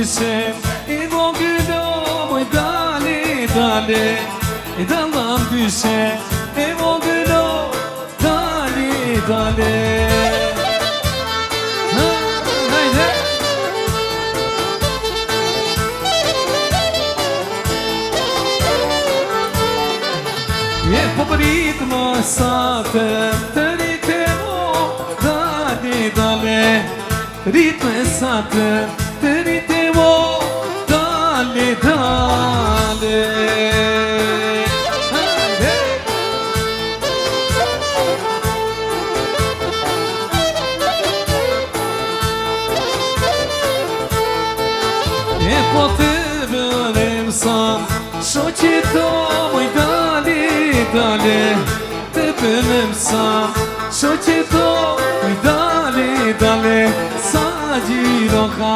dyshem I vogëlo moj dale, dale I dallam dyshem I vogëlo dale, dale Hajde Je po përit më sate Të rite mo dale, dale Rite më sate Të rite mo dale, dale E po të vërem sa Shoqito moj dale, dale Të vërem sa Shoqito moj dale, dale Sa gjiro ka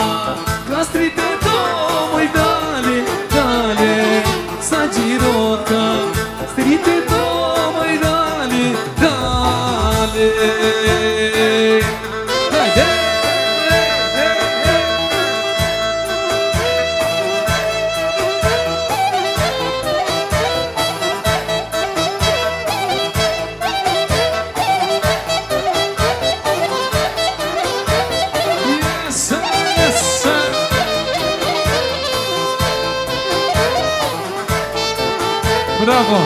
Kastrite to moj dale, dale Sa gjiro ka Kastrite to moj dale, dale Hajde Bravo!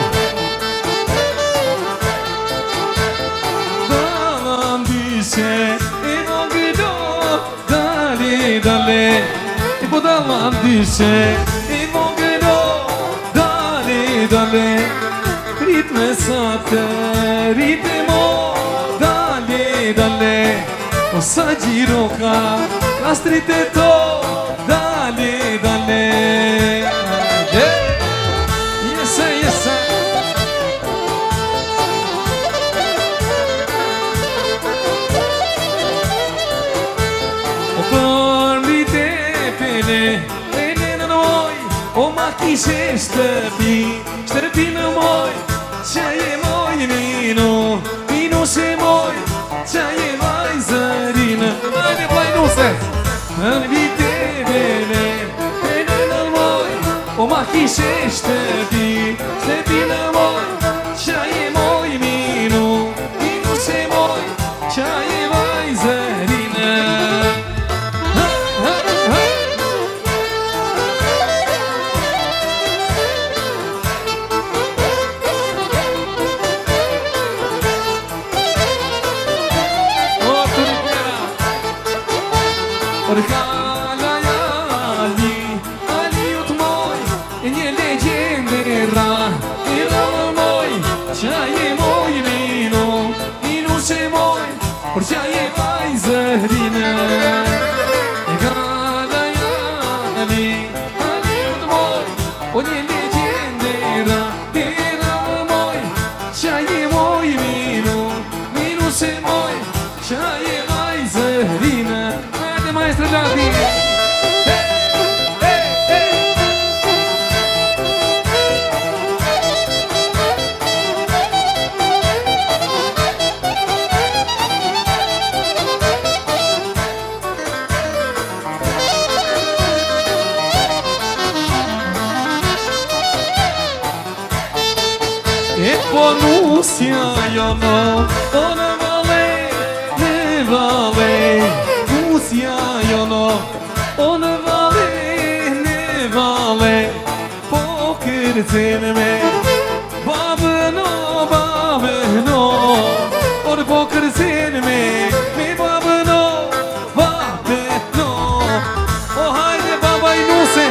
Dallam dyshe I vogëlo dale, dale I po dallam dyshe I vogëlo dale, dale Ritme sate, ritme mo dale, dale O sa gjiro ka, kastrite to dale, dale Kishe shtërpi në moj Qa je moj minu Minu she moj Qa je vajzërinë Ajde plajnuse Në vite vele Vele në moj O ma kishe shtërpi në moj Qa je moj minu Minu she moj Qa je vajzërinë Orkala jali, ali ut moj E një legjende ra I rallë moj Qa je moj minu Minu që moj Por qa je vajzërinë Orkala jali, ali ut moj O një legjende ra I rallë moj Qa je moj minu Minu që moj Qa je vajzërinë Maestro Gianni E po nusja jo no O në vale Nusja jo no O në vale Po kërcen me Babë no Or po kërcen me babë no O hajde baba I nuse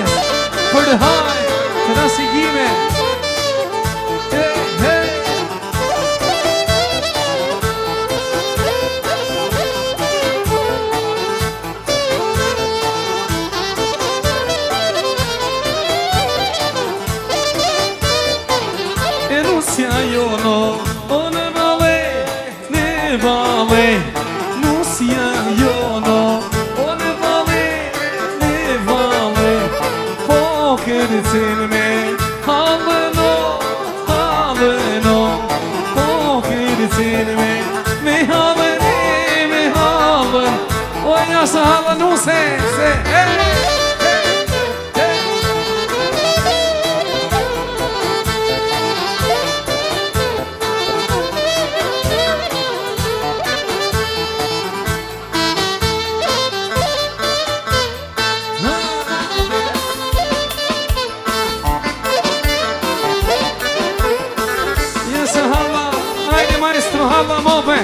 Për haj Të rasigime Nusja jo no O në vale Nusja jo no O në vale Po kërcen me Halë no Po kërcen me halën O ja sa halën nuse Se halla move.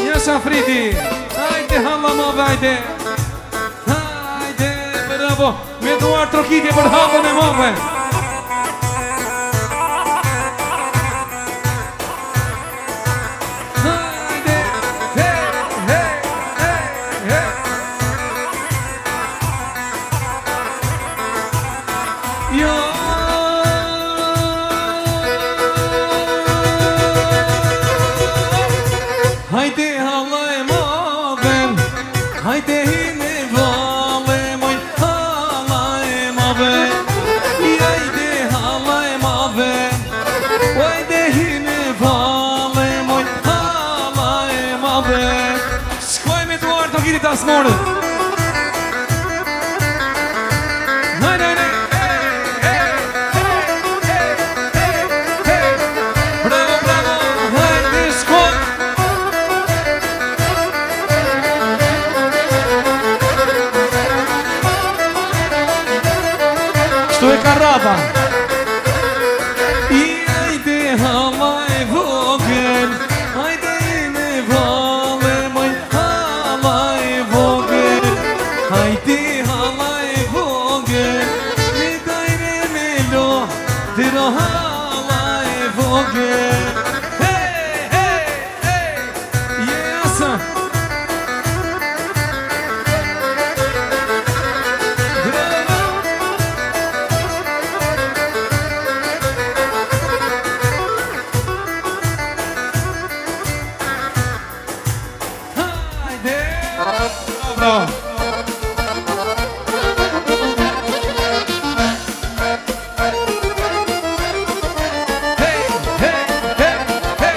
Jasha Fridi. Hajde halla move, hajde. Hajde, bravo. Me duar trokitje për hapën e move. Hajde, hey, hey, hey, hey. Jo. Hajde halla e move. Hajde hine vale moj halla e move. Hajde halla e move. Hajde hine vale moj halla e move. Shkoj me duar të gjiri tas morët. Hajde, hajde. Bravo, bravo. Hajde, shkoj. Kështu e ka rapa. Hajde halla e vogël. Hajde me vale moj halla e vogël. Hajde halla e vogël. Me dajre me lo Tiro halla e vogël. Hey, hey, hey. Yes. Bravo. Hajde. Bravo. Hey, hey, hey, hey.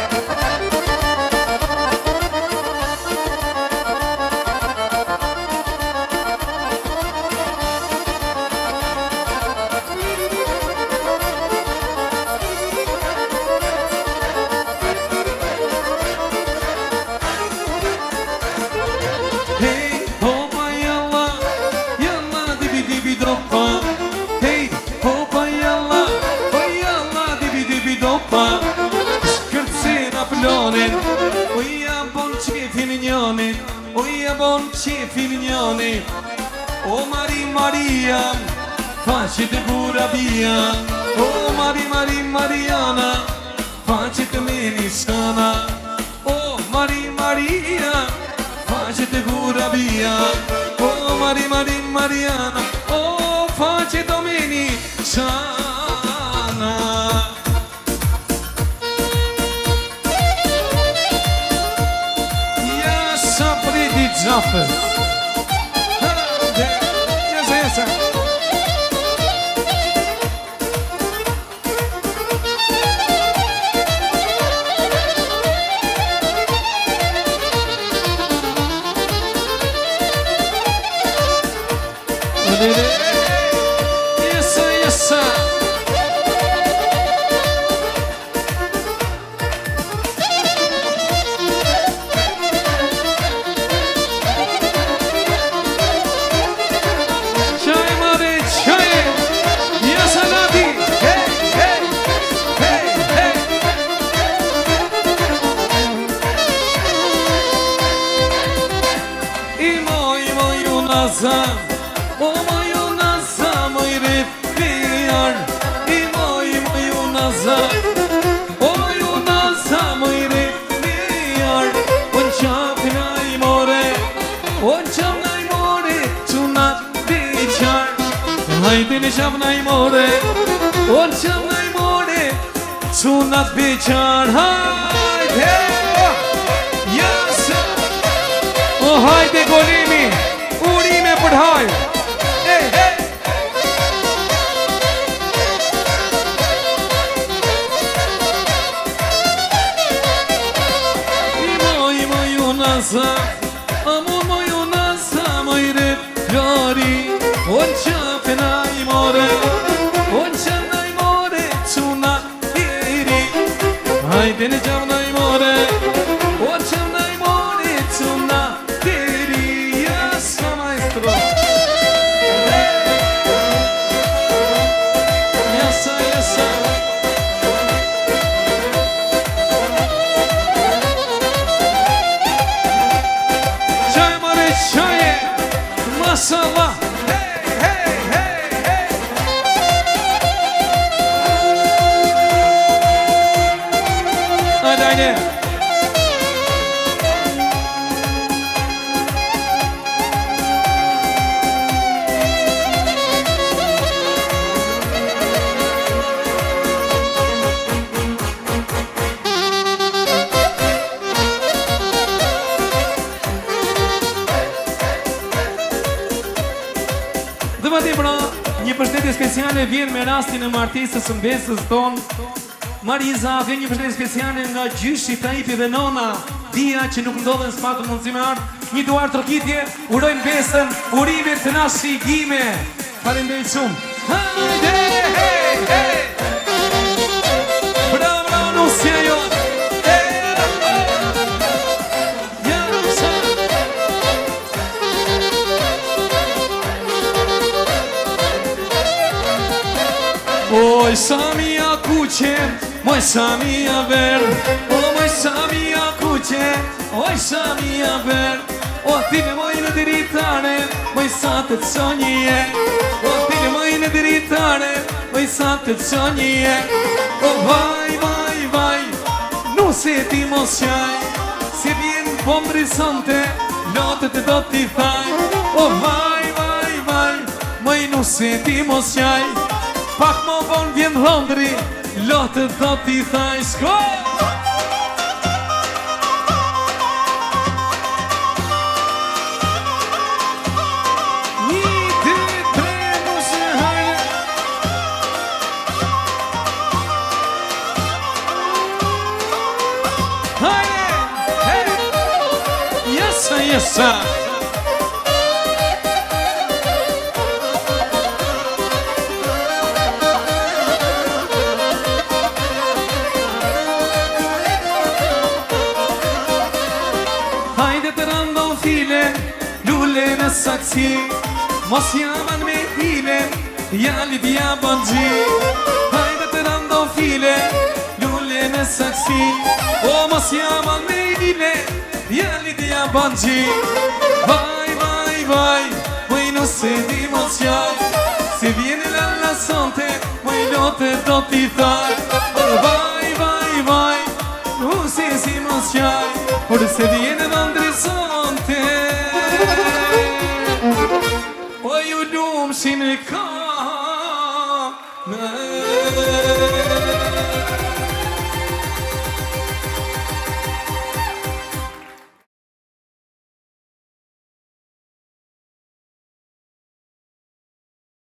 Hey, hopa yalla, yalla dibi dibi dopa. Hey, hopa yalla, oh yalla dibi dibi dopa. Shkërcena plonin, o ja bon qefin njani, o ja bon qefin njani. O Mari Maria, faqet e bura bia. O Mari Mari Mariana, faqet e meni sana. O Mari Maria, faqet e bura bia. O Mari Mari Mariana, o faqet e meni sana. Jasha Fridi Gjafës. Jasha, jasha. Jasha, jasha. Qaj mare, qaj. Jasha Nadi. Hey, hey, hey, hey. Imo unazam. O moj unazam, moj refiar. Imo unazam. O moj unazam, moj refiar. O qapin ai more. O qapin ai more. Qunat beqar. Hajde në qapin ai more. O qapin ai more. Qunat beqar. Hajde. Jasha. O hajde golimi. Urime për hajë. Hey, hey. Imo junasa, amo junasa, moj replari. On qapin ai more, on qapin ai more, quna diri. Hajde në qapin ai more, on qapin ai more, quna diri. Jasha maestro. Hajde bra, një përshëndetje speciale vjen me rastin e martesës së mbesës ton. Mariza, vjen një përshëndetje speciale nga gjyshi, Taipi dhe nona Dia që nuk ndodhen s'patë mundësi me ardh. Një duar trokitje, urojnë besën, urimit të na shigime. Faleminderit shumë. Hajde, hey, hey. Bravo, bravo, nusja jo. Oj, sa mia kuqe, moj sa mia ver. O, moj sa mia kuqe, oj sa mia ver. O, ti me moj në diritare, moj sa të të sonje. O, ti me moj në diritare, moj sa të të sonje. O, vaj, vaj, vaj, nuse ti mos qaj. Si vjen po më risonte, lotët e do t'i thaj. O, vaj, vaj, vaj, moj nuse ti mos qaj. Pak më vonë vjen dhondri, lotët do t'i thaj shko! Një, dy, tre, mushe, hajde! Hajde! Hey! Jesa, jesa! Saksi, mos jaman me hile, jali vja bëndji. Hajde të rando file, lulle në saksi. O, mos jaman me hile, jali vja bëndji. Vaj, vaj, vaj, moj nuse di mos jaj. Se vjene lalla sonte, moj lote do t'i thaj. Vaj, vaj, vaj, nuse si mos jaj. Por se vjene